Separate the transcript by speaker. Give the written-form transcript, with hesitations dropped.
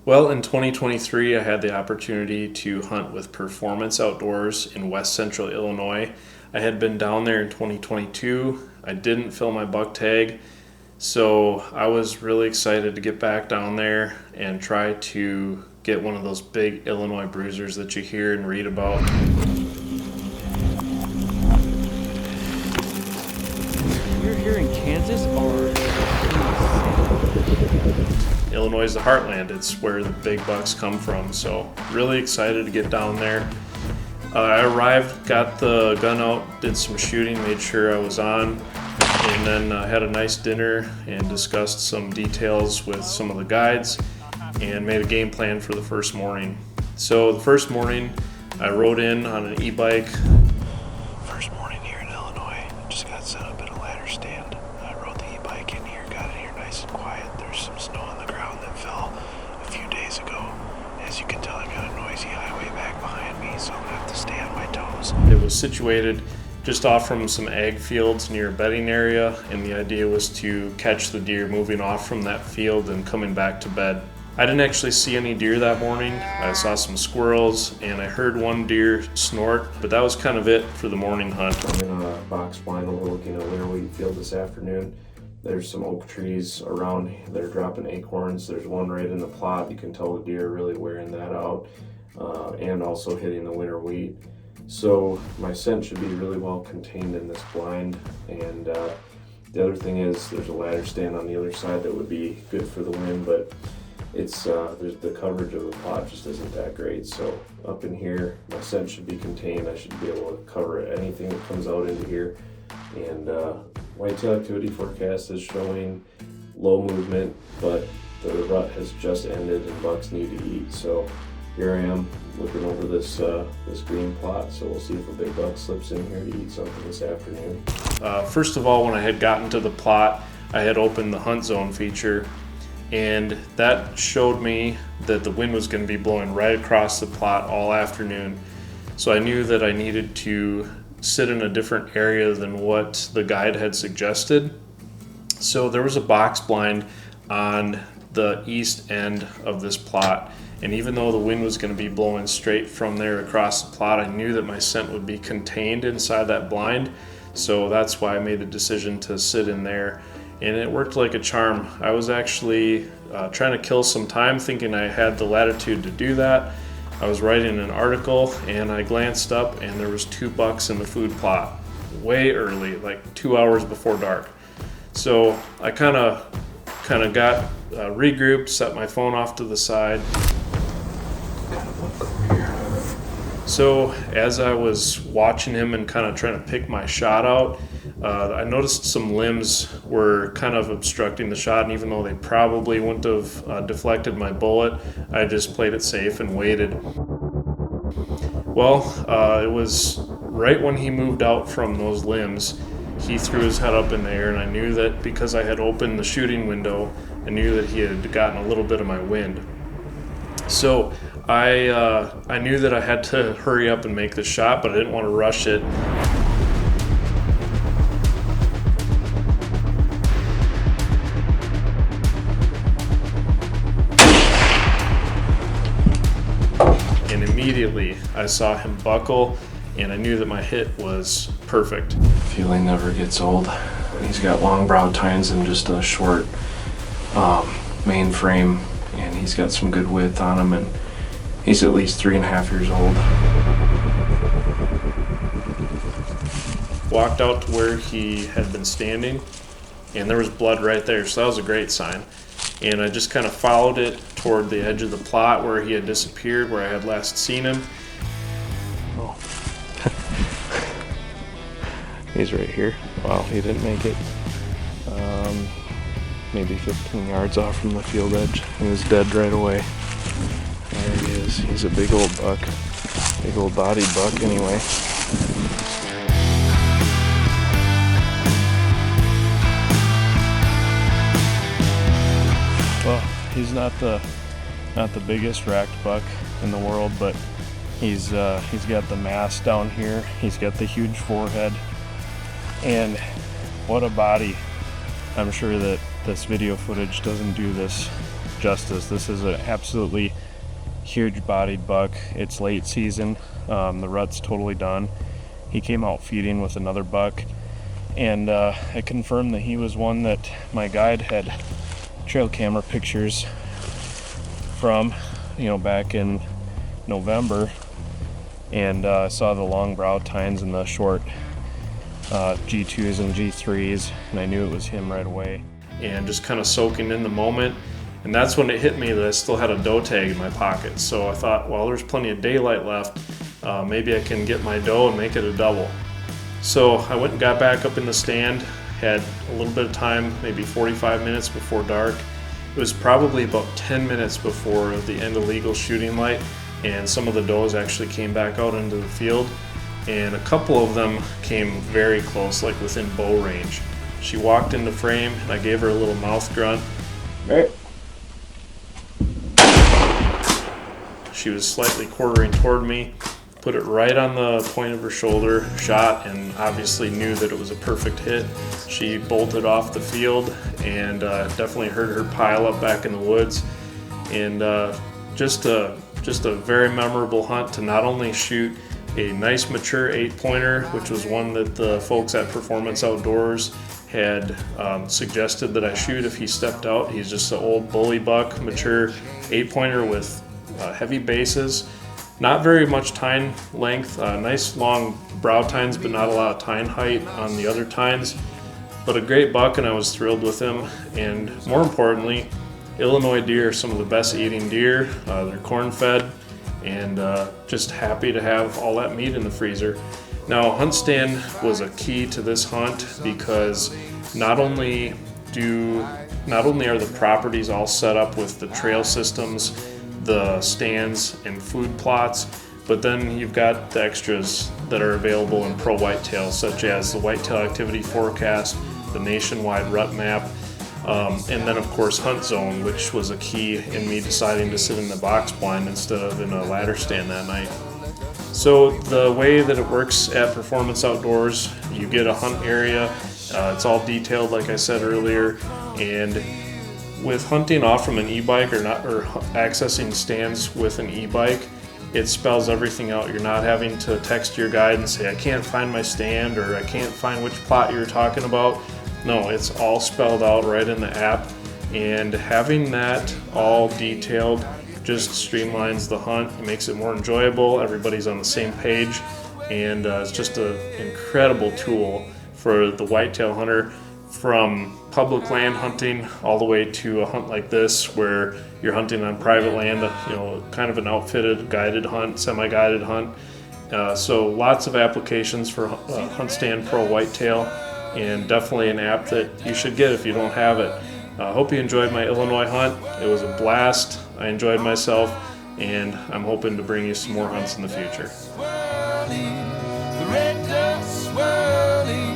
Speaker 1: Well, in 2023, I had the opportunity to hunt with Performance Outdoors in West Central Illinois. I had been down there in 2022. I didn't fill my buck tag, so I was really excited to get back down there and try to get one of those big Illinois bruisers that you hear and read about.
Speaker 2: You're here in Kansas or?
Speaker 1: Illinois is the heartland. It's where the big bucks come from, so really excited to get down there. I arrived, got the gun out, did some shooting, made sure I was on, and then had a nice dinner and discussed some details with some of the guides and made a game plan for the first morning. So the first morning I rode in on an e-bike.
Speaker 3: First morning here in Illinois, just got set up at a ladder stand. I rode the e-bike in here, got in here nice and quiet. There's some snow on the ground that fell a few days ago. As you can tell, I've got a noisy highway back behind me, so I'm gonna have to stay on my toes.
Speaker 1: It was situated just off from some ag fields near a bedding area, and the idea was to catch the deer moving off from that field and coming back to bed. I didn't actually see any deer that morning. I saw some squirrels and I heard one deer snort, but that was kind of it for the morning hunt. I'm in a box blind overlooking a winter wheat field this afternoon. There's some oak trees around that are dropping acorns. There's one right in the plot. You can tell the deer are really wearing that out and also hitting the winter wheat. So my scent should be really well contained in this blind. And the other thing is there's a ladder stand on the other side that would be good for the wind, but it's the coverage of the plot just isn't that great. So up in here, my scent should be contained. I should be able to cover anything that comes out into here. And whitetail activity forecast is showing low movement, but the rut has just ended and bucks need to eat. So here I am looking over this green plot. So we'll see if a big buck slips in here to eat something this afternoon. First of all, when I had gotten to the plot, I had opened the hunt zone feature, and that showed me that the wind was going to be blowing right across the plot all afternoon. So I knew that I needed to sit in a different area than what the guide had suggested. So there was a box blind on the east end of this plot, and even though the wind was going to be blowing straight from there across the plot, I knew that my scent would be contained inside that blind. So that's why I made the decision to sit in there. And it worked like a charm. I was actually trying to kill some time, thinking I had the latitude to do that. I was writing an article and I glanced up and there was 2 bucks in the food plot way early, like 2 hours before dark. So I kind of got regrouped, set my phone off to the side. So as I was watching him and kind of trying to pick my shot out, I noticed some limbs were kind of obstructing the shot, and even though they probably wouldn't have deflected my bullet, I just played it safe and waited. Well, it was right when he moved out from those limbs, he threw his head up in the air, and I knew that because I had opened the shooting window, I knew that he had gotten a little bit of my wind. So I knew that I had to hurry up and make the shot, but I didn't want to rush it. And immediately I saw him buckle, and I knew that my hit was perfect.
Speaker 3: Feeling never gets old. He's got long brow tines and just a short main frame, and he's got some good width on him, and he's at least 3.5 years old.
Speaker 1: Walked out to where he had been standing, and there was blood right there, so that was a great sign. And I just kind of followed it toward the edge of the plot where he had disappeared, where I had last seen him.
Speaker 3: Oh. He's right here. Wow, he didn't make it. Maybe 15 yards off from the field edge. He was dead right away. There he is. He's a big old buck. Big old bodied buck anyway.
Speaker 1: Well, he's not the biggest racked buck in the world, but he's got the mass down here. He's got the huge forehead, and what a body. I'm sure that this video footage doesn't do this justice. This is an absolutely huge bodied buck. It's late season. The rut's totally done. He came out feeding with another buck, and I confirmed that he was one that my guide had trail camera pictures from, back in November, and I saw the long brow tines and the short G2s and G3s, and I knew it was him right away. And just kind of soaking in the moment, and that's when it hit me that I still had a doe tag in my pocket. So I thought, well, there's plenty of daylight left. Maybe I can get my doe and make it a double. So I went and got back up in the stand, had a little bit of time, maybe 45 minutes before dark. It was probably about 10 minutes before the end of legal shooting light, and some of the does actually came back out into the field, and a couple of them came very close, like within bow range. She walked into frame, and I gave her a little mouth grunt. She was slightly quartering toward me, put it right on the point of her shoulder, shot, and obviously knew that it was a perfect hit. She bolted off the field, and definitely heard her pile up back in the woods. And just a very memorable hunt to not only shoot a nice mature 8-pointer, which was one that the folks at Performance Outdoors had suggested that I shoot if he stepped out. He's just an old bully buck, mature 8-pointer with heavy bases. Not very much tine length, nice long brow tines, but not a lot of tine height on the other tines. But a great buck, and I was thrilled with him. And more importantly, Illinois deer are some of the best eating deer. They're corn fed, and just happy to have all that meat in the freezer. Now, HuntStand was a key to this hunt because not only are the properties all set up with the trail systems, the stands and food plots, but then you've got the extras that are available in Pro Whitetail, such as the Whitetail Activity Forecast, the nationwide rut map, and then of course Hunt Zone, which was a key in me deciding to sit in the box blind instead of in a ladder stand that night. So the way that it works at Performance Outdoors, you get a hunt area, it's all detailed like I said earlier, and with hunting off from an e-bike or accessing stands with an e-bike, it spells everything out. You're not having to text your guide and say, I can't find my stand, or I can't find which plot you're talking about. No, it's all spelled out right in the app, and having that all detailed just streamlines the hunt. It makes it more enjoyable. Everybody's on the same page, and it's just an incredible tool for the whitetail hunter, from public land hunting all the way to a hunt like this where you're hunting on private land, kind of an outfitted guided hunt, semi-guided hunt. So lots of applications for HuntStand Pro Whitetail, and definitely an app that you should get if you don't have it. I hope you enjoyed my Illinois hunt. It was a blast. I enjoyed myself, and I'm hoping to bring you some more hunts in the future.
Speaker 4: The red dust swirling.